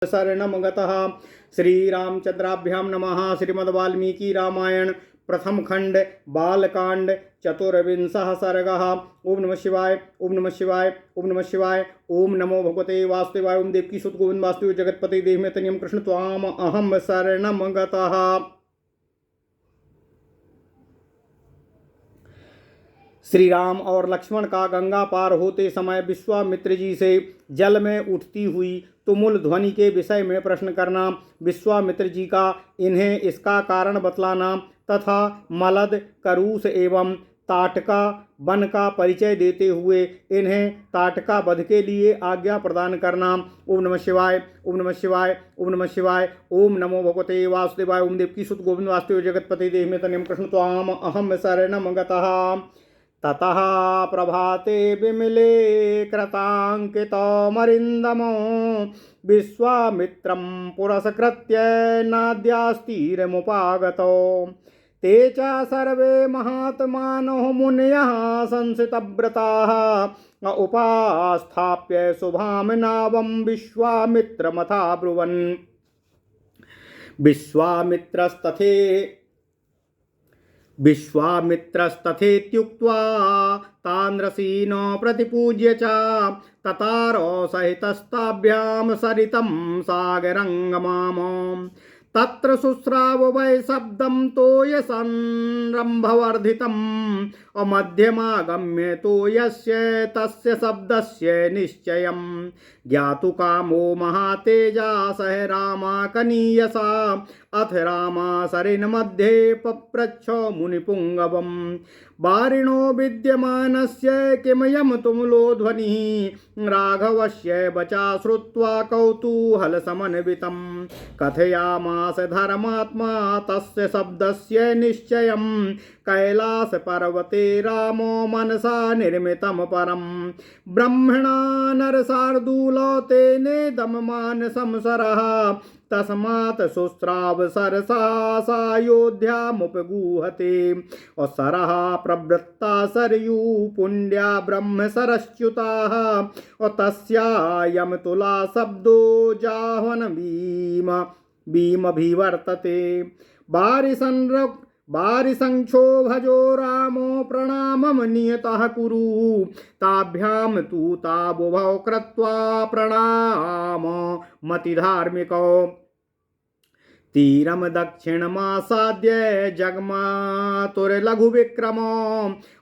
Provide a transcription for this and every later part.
शरणं गतः। श्रीरामचंद्राभ्यां नमः। श्रीमद्वाल्मीकि रामायण प्रथम खंड बालकांड चतुर्विंशः सर्गः। ओम नमः शिवाय ओम नमः शिवाय ओम नमः शिवाय। ओम नमो भगवते वासुदेवाय। ओम देवकी सुत गोविंद वासुदेव जगतपति देह में तनियम कृष्ण त्वाम अहम शरणं गतः। श्री राम और लक्ष्मण का गंगा पार होते समय विश्वामित्र जी से जल में उठती हुई तुमुल ध्वनि के विषय में प्रश्न करना, विश्वामित्र जी का इन्हें इसका कारण बतलाना तथा मलद, करूस एवं ताटका वन का परिचय देते हुए इन्हें ताटका वध के लिए आज्ञा प्रदान करना। ओम नमः शिवाय ओम नमः शिवाय ओम नमः शिवाय। ओम नमो भगवते वासुदेवाय। ओम देवकी सुत गोविंद वासुदेव जगतपति देह में तनियम कृष्ण त्वाम अहम शरणं गतः। ततः प्रभाते विमले कृतांकितमरिन्दमो विश्वामित्रं पुरस्कृत्य नाद्यास्तीरमुपागतो। ते च सर्वे महात्मानो मुनयः संसितव्रताः उपास्थाप्य शुभां नावं विश्वामित्रमथाब्रुवन्। विश्वामित्रस्तथेत्युक्त्वा तान् ऋषीन् प्रतिपूज्य च ततारो सहितस्ताभ्यां सरितं सागरङ्गमाम्। तत्र शुश्राव वै शब्दं तोयसंरम्भवर्धितम् अमध्यमागम्य तोयस्य तस्य शब्दस्य निश्चयम्। ज्ञातु कामो महातेजा सह रामाकनीयसा अथ रामासरिन् मध्ये पप्रच्छ मुनिपुङ्गवम्। वारिणो विद्यमानस्य किमयं तुमुलो ध्वनिः राघवस्य वचा श्रुत्वा कौतूहलसमन्वितम्। कथयामास धर्मात्मा तस्य शब्दस्य निश्चयम्। कैलासपर्वते रामो मनसा निर्मितं परम्। ब्रह्मणा नरशार्दूलो तेनेदममानसं सरः तस्मात् शुश्राव सरसा सायोध्यामुपगूहते। और सरः प्रवृत्ता सरयू पुण्या ब्रह्म सरश्च्युताः और तस्यायं तुला शब्दो जाह्वन भीमभिवर्तते। बारिसंक्षोभजो रामो प्रणामं नियतः कुरु ताभ्यां तु ताबुभौ कृत्वा प्रणाम मतिधार्मिको। तीरम दक्षिणमासाद्य जग्मातुर्लघुविक्रमो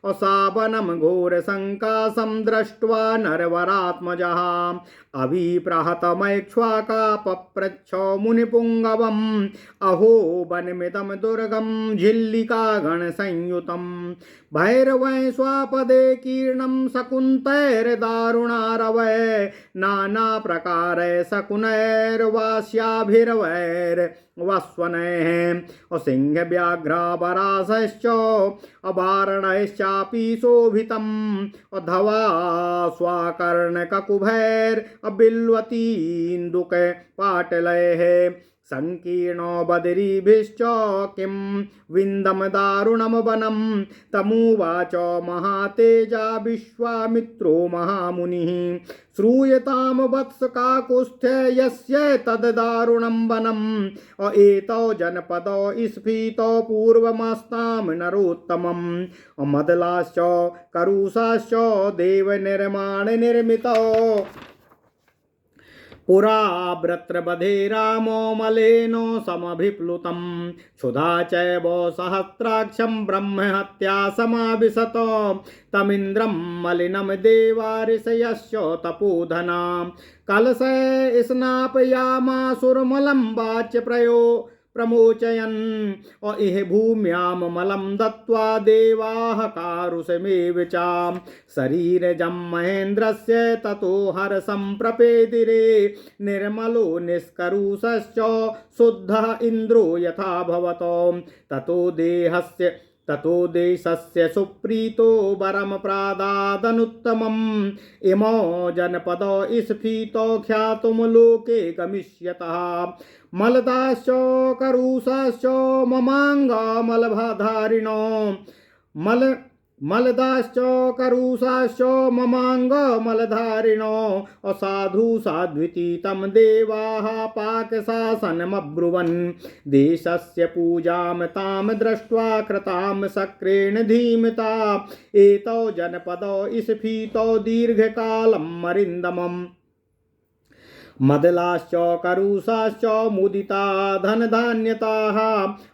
असावनं घोरसङ्कासं दृष्ट्वा नरवरात्मजः। अभिप्रहतमैक्ष्वाका पप्रच्छ मुनिपुङ्गवम्। अहो वनमिदं दुर्गं झिल्लिकागणसंयुतं। भैरवै स्वापदे कीर्णं शकुन्तैर्दारुणारवै नानाप्रकारै शकुनैर्वास्याभिरवैर्वस्वनैः सिंहव्याघ्रावरासश्च अवारणैश्चापि शोभितम्। धवा स्वाकर्णककुभैर्बिल्वतीन्दुक पाटलैः संकीर्णो बदरीभिश्च किं विन्दं दारुणं वनं। तमुवाच महातेजा विश्वामित्रो महामुनिः। श्रूयतां वत्स काकुत्स्थ्य यस्य तद्दारुणं वनम्। एतौ जनपदौ स्फीतौ पूर्वमस्तां नरोत्तमम्। मदलाश्च करुषाश्च देवनिर्माणनिर्मितौ। पुरा व्रत्रबधे रामो मलेनो समभिप्लुतं। क्षुधा चैव सहस्राक्षं ब्रह्महत्या समाविशत। तमिन्द्रं मलिनं देवा ऋषयश्च तपोधना। कलशे स्नापयामासुर्मलं वाच्य प्रमोचयन्। इह भूम्यां मलं दत्त्वा देवाः कारुषमेव चां। शरीरजं महेन्द्रस्य ततो हर्षं प्रपेदिरे। निर्मलो निष्करुषश्च शुद्धः इन्द्रो यथा भवतो। ततो देशस्य सुप्रीतो वरं प्रादादनुत्तमम्। इमो जनपदो स्फीतो ख्यातुं लोके गमिष्यतः। मलदाश्च करुषाश्च ममाङ्गमलधारिणो मलदाश्च करुषाश्च ममांग मलधारिणो असाधु साध्विति तम देवाः पाकशासनमब्रुवन् देशस्य पूजां तां दृष्ट्वा कृतां सक्रेण धीमिता एतौ जनपदौ स्फीतौ दीर्घकालं मरिन्दमम् मदलाश्च करुषाश्च मुदिता धनधान्यताः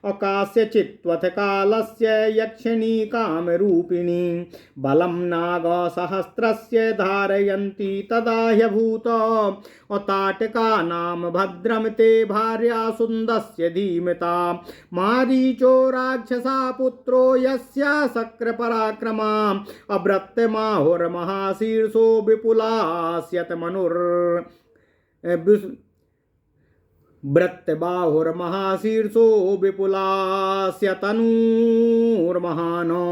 अकास्यचित्वथ कालस्य यक्षिणी कामरूपिणी बलं नागसहस्रस्य धारयन्ति तदा ह्यभूत अताटकानां भद्रं ते भार्या सुन्दस्य धीमिता मारीचो राक्षसा पुत्रो यस्या शक्रपराक्रमा अभृत्यमाहुर्महाशीर्षो विपुलास्यत मनुर् भृत्यबाहुर्महाशीर्षो विपुलास्य तनूर्महानो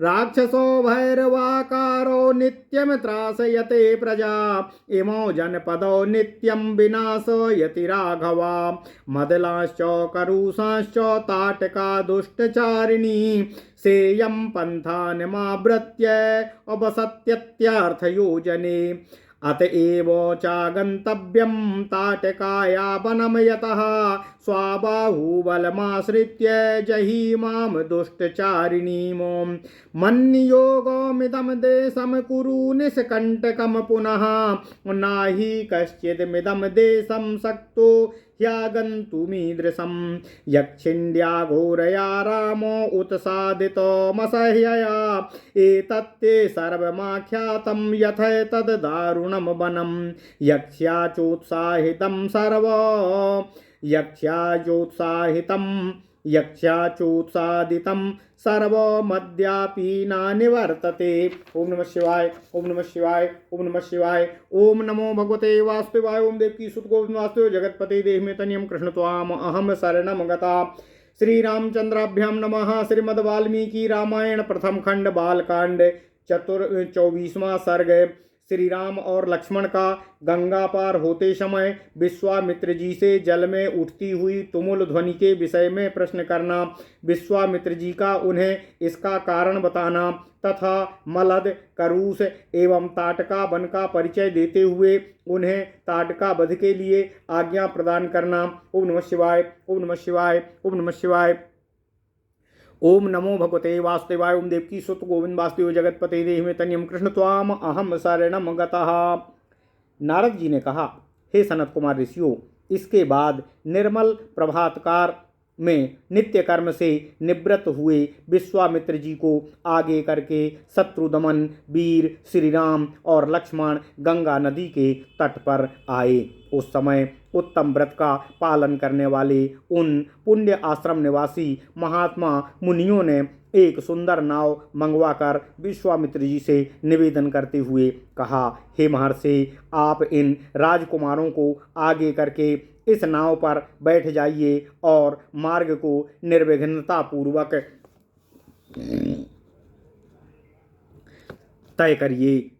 राक्षसो भैरवाकारो नित्यं त्रासयते प्रजा इमो जनपदो नित्यं विनाशयति राघवा मदलाश्च करुषाश्च ताटका दुष्टचारिणी सेयं पन्थानमावृत्य अवसत्यत्यर्थयोजने अतएव चागन्तव्यं ताटकाया वनं यतः स्वाबाहुबलमाश्रित्य जहीमां दुष्टचारिणीं मन्नियोगमिदं देशं कुरु निष्कण्टकं पुनः नाहि कश्चिदमिदं देशं शक्तो ह्यागन्तुमीदृशं यक्षिण्या घोरया रामो उत्सादितोमसह्यया एतत्ते सर्वमाख्यातं यथैतद् दारुणं वनं यक्ष्याचोत्साहितं सर्वमद्यापि न निवर्तते। ओम नमः शिवाय, ओम नमः शिवाय, ओम नमः शिवाय, ओम नमो भगवते वासुदेवाय। ओम देवकी सुत गोविंद वासुदेव जगतपते देहमे तनियम कृष्ण त्वाम अहम शरणम गता। श्री रामचंद्राभ्याम नमः। श्रीमद् वाल्मीकि रामायण प्रथम खंड बालकांड 24वां सर्ग। श्री राम और लक्ष्मण का गंगा पार होते समय विश्वामित्र जी से जल में उठती हुई तुमुल ध्वनि के विषय में प्रश्न करना, विश्वामित्र जी का उन्हें इसका कारण बताना तथा मलद, करूस एवं ताटका वन का परिचय देते हुए उन्हें ताटका वध के लिए आज्ञा प्रदान करना। ओम नमः शिवाय, ओम नमः शिवाय, ओम नमः शिवाय, ओम नमो भगवते वासुदेवाय। ओम देवकी सुत गोविंद वासुदेव जगतपते देहमे तनियम कृष्ण त्वाम अहम शरणम गतः। नारद जी ने कहा, हे सनत कुमार ऋषियों, इसके बाद निर्मल प्रभातकार में नित्य कर्म से निवृत्त हुए विश्वामित्र जी को आगे करके शत्रुदमन वीर श्री राम और लक्ष्मण गंगा नदी के तट पर आए। उस समय उत्तम व्रत का पालन करने वाले उन पुण्य आश्रम निवासी महात्मा मुनियों ने एक सुंदर नाव मंगवाकर विश्वामित्र जी से निवेदन करते हुए कहा, हे महर्षि, आप इन राजकुमारों को आगे करके इस नाव पर बैठ जाइए और मार्ग को निर्विघ्नता पूर्वक तय करिए,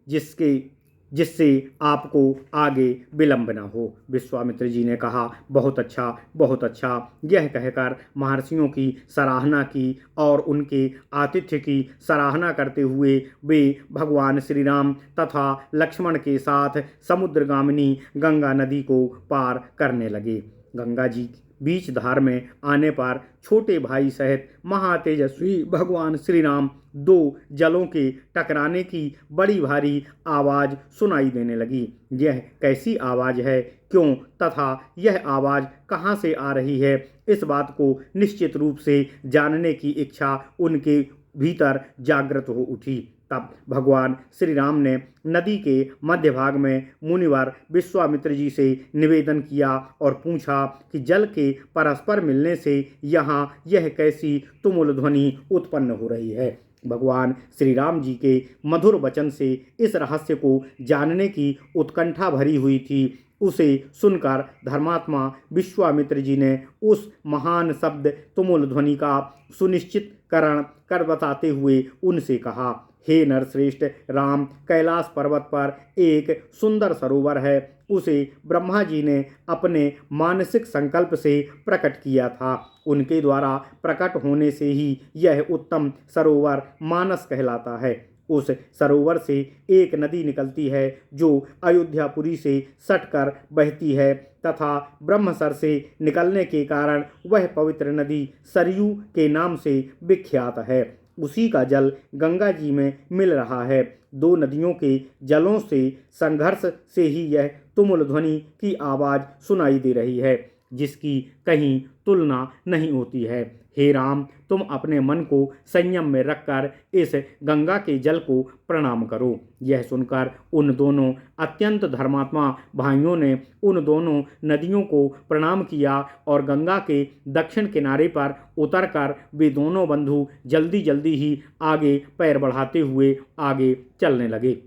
जिससे आपको आगे विलंब न हो। विश्वामित्र जी ने कहा, बहुत अच्छा, बहुत अच्छा। यह कहकर महर्षियों की सराहना की और उनके आतिथ्य की सराहना करते हुए वे भगवान श्री राम तथा लक्ष्मण के साथ समुद्रगामिनी गंगा नदी को पार करने लगे। गंगा जी बीच धार में आने पर छोटे भाई सहित महातेजस्वी भगवान श्री राम दो जलों के टकराने की बड़ी भारी आवाज़ सुनाई देने लगी। यह कैसी आवाज़ है, क्यों तथा यह आवाज़ कहाँ से आ रही है, इस बात को निश्चित रूप से जानने की इच्छा उनके भीतर जागृत हो उठी। तब भगवान श्री राम ने नदी के मध्य भाग में मुनिवर विश्वामित्र जी से निवेदन किया और पूछा कि जल के परस्पर मिलने से यहाँ यह कैसी तुमुल ध्वनि उत्पन्न हो रही है। भगवान श्री राम जी के मधुर वचन से इस रहस्य को जानने की उत्कंठा भरी हुई थी। उसे सुनकर धर्मात्मा विश्वामित्र जी ने उस महान शब्द तुमुल ध्वनि का सुनिश्चितकरण कर बताते हुए उनसे कहा, हे नरश्रेष्ठ राम, कैलाश पर्वत पर एक सुंदर सरोवर है। उसे ब्रह्मा जी ने अपने मानसिक संकल्प से प्रकट किया था। उनके द्वारा प्रकट होने से ही यह उत्तम सरोवर मानस कहलाता है। उस सरोवर से एक नदी निकलती है जो अयोध्यापुरी से सटकर बहती है तथा ब्रह्मसर से निकलने के कारण वह पवित्र नदी सरयू के नाम से विख्यात है। उसी का जल गंगा जी में मिल रहा है। दो नदियों के जलों से संघर्ष से ही यह तुमुल ध्वनि की आवाज़ सुनाई दे रही है, जिसकी कहीं तुलना नहीं होती है। हे राम, तुम अपने मन को संयम में रखकर इस गंगा के जल को प्रणाम करो। यह सुनकर उन दोनों अत्यंत धर्मात्मा भाइयों ने उन दोनों नदियों को प्रणाम किया और गंगा के दक्षिण किनारे पर उतरकर वे दोनों बंधु जल्दी जल्दी ही आगे पैर बढ़ाते हुए आगे चलने लगे।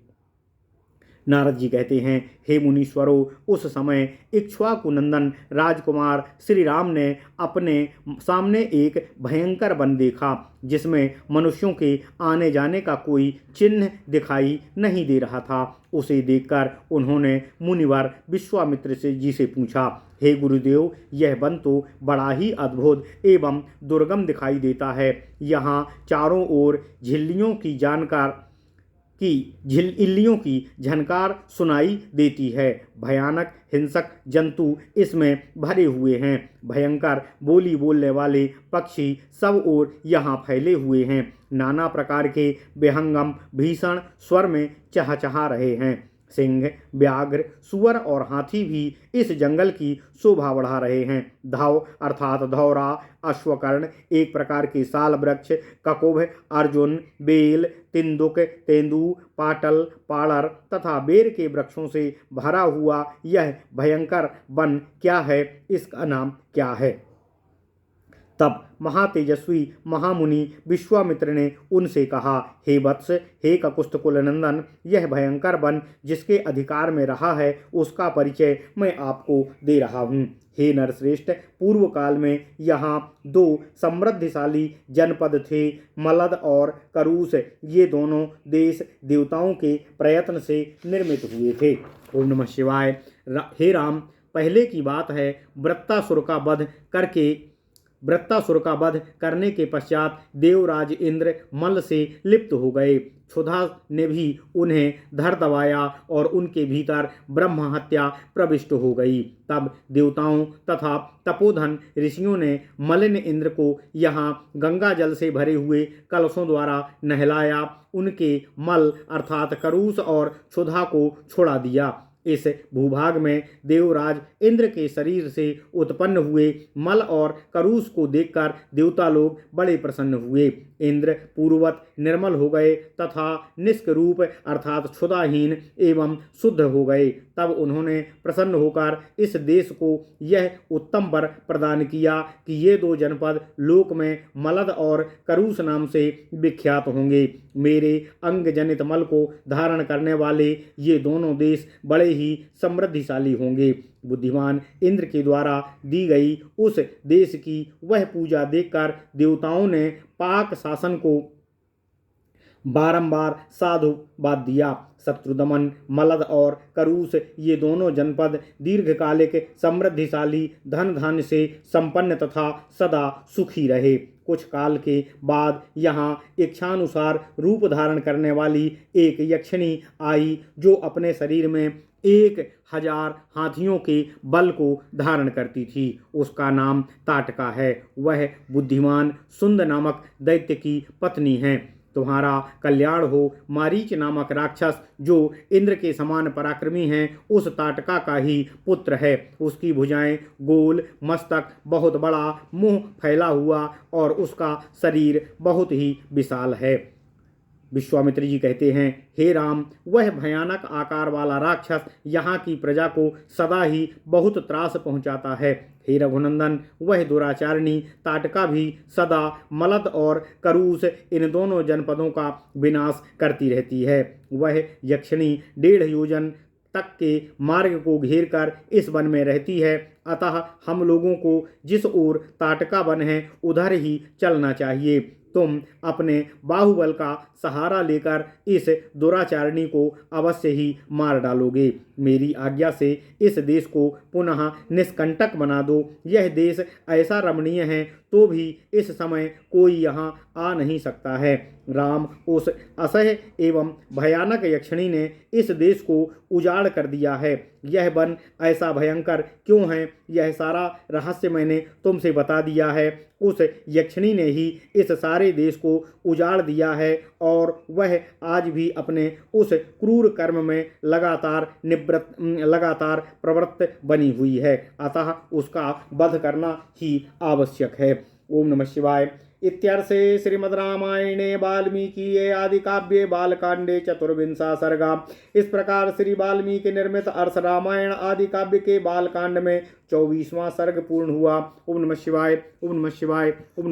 नारद जी कहते हैं, हे मुनीश्वरों, उस समय इक्ष्वाकु नंदन राजकुमार श्री राम ने अपने सामने एक भयंकर वन देखा, जिसमें मनुष्यों के आने जाने का कोई चिन्ह दिखाई नहीं दे रहा था। उसे देखकर उन्होंने मुनिवर विश्वामित्र जी से पूछा, हे गुरुदेव, यह वन तो बड़ा ही अद्भुत एवं दुर्गम दिखाई देता है। यहाँ चारों ओर इल्लियों की झनकार सुनाई देती है। भयानक हिंसक जंतु इसमें भरे हुए हैं। भयंकर बोली बोलने वाले पक्षी सब ओर यहाँ फैले हुए हैं। नाना प्रकार के विहंगम भीषण स्वर में चहचहा रहे हैं। सिंह, व्याघ्र, सुअर और हाथी भी इस जंगल की शोभा बढ़ा रहे हैं। धाव अर्थात धौरा, अश्वकर्ण, एक प्रकार के साल वृक्ष, ककुभ, अर्जुन, बेल, तिंदुक, तेंदु, पाटल, पाड़र तथा बेर के वृक्षों से भरा हुआ यह भयंकर वन क्या है, इसका नाम क्या है? तब महातेजस्वी महामुनि विश्वामित्र ने उनसे कहा, हे वत्स, हे ककुस्थकुल नंदन, यह भयंकर वन जिसके अधिकार में रहा है उसका परिचय मैं आपको दे रहा हूँ। हे नरश्रेष्ठ, पूर्व काल में यहाँ दो समृद्धिशाली जनपद थे, मलद और करूस। ये दोनों देश देवताओं के प्रयत्न से निर्मित हुए थे। ओम नमः शिवाय। हे राम, पहले की बात है, वृत्तासुर का वध करने के पश्चात देवराज इंद्र मल से लिप्त हो गए। क्षुधा ने भी उन्हें धर दबाया और उनके भीतर ब्रह्म हत्या प्रविष्ट हो गई। तब देवताओं तथा तपोधन ऋषियों ने मलिन इंद्र को यहाँ गंगा जल से भरे हुए कलशों द्वारा नहलाया। उनके मल अर्थात करूस और क्षुधा को छोड़ा दिया। इस भूभाग में देवराज इंद्र के शरीर से उत्पन्न हुए मल और करूस को देखकर देवता लोग बड़े प्रसन्न हुए। इंद्र पूर्ववत निर्मल हो गए तथा निष्करूप अर्थात क्षुधाहीन एवं शुद्ध हो गए। तब उन्होंने प्रसन्न होकर इस देश को यह उत्तम वर प्रदान किया कि ये दो जनपद लोक में मलद और करूस नाम से विख्यात होंगे। मेरे अंग जनित मल को धारण करने वाले ये दोनों देश बड़े ही समृद्धिशाली होंगे। बुद्धिमान इंद्र के द्वारा दी गई उस देश की वह पूजा देखकर देवताओं ने पाक शासन को बारंबार साधुवाद दिया। शत्रुदमन, मलद और करूस ये दोनों जनपद दीर्घकालिक समृद्धिशाली धन धान्य से संपन्न तथा सदा सुखी रहे। कुछ काल के बाद यहाँ इच्छानुसार रूप धारण करने वाली एक यक्षिणी आई, जो अपने शरीर में 1000 हाथियों के बल को धारण करती थी। उसका नाम ताटका है। वह बुद्धिमान सुंद नामक दैत्य की पत्नी है। तुम्हारा कल्याण हो। मारीच नामक राक्षस, जो इंद्र के समान पराक्रमी हैं, उस ताटका का ही पुत्र है। उसकी भुजाएं गोल, मस्तक बहुत बड़ा, मुंह फैला हुआ और उसका शरीर बहुत ही विशाल है। विश्वामित्र जी कहते हैं, हे राम, वह भयानक आकार वाला राक्षस यहाँ की प्रजा को सदा ही बहुत त्रास पहुँचाता है। हे रघुनंदन, वह दुराचारिणी ताटका भी सदा मलद और करूस इन दोनों जनपदों का विनाश करती रहती है। वह यक्षिणी 1.5 योजन तक के मार्ग को घेर कर इस वन में रहती है। अतः हम लोगों को जिस ओर ताटका वन है उधर ही चलना चाहिए। तुम अपने बाहुबल का सहारा लेकर इस दुराचारिणी को अवश्य ही मार डालोगे। मेरी आज्ञा से इस देश को पुनः निष्कंटक बना दो। यह देश ऐसा रमणीय है तो भी इस समय कोई यहाँ आ नहीं सकता है। राम, उस असह्य एवं भयानक यक्षिणी ने इस देश को उजाड़ कर दिया है। यह वन ऐसा भयंकर क्यों है, यह सारा रहस्य मैंने तुमसे बता दिया है। उस यक्षिणी ने ही इस सारे देश को उजाड़ दिया है और वह आज भी अपने उस क्रूर कर्म में लगातार प्रवृत्त बनी हुई है। अतः उसका वध करना ही आवश्यक है। ओम नमः शिवाय। इत्यर्थे श्रीमद् रामायणे वाल्मीकि आदि काव्ये बालकांडे चतुर्विंशा सर्गा। इस प्रकार श्री वाल्मीकि निर्मित अर्थ रामायण आदि काव्य के बालकांड में 24वां सर्ग पूर्ण हुआ। ओम नमः शिवाय। ओम नमः शिवाय। ओम नमः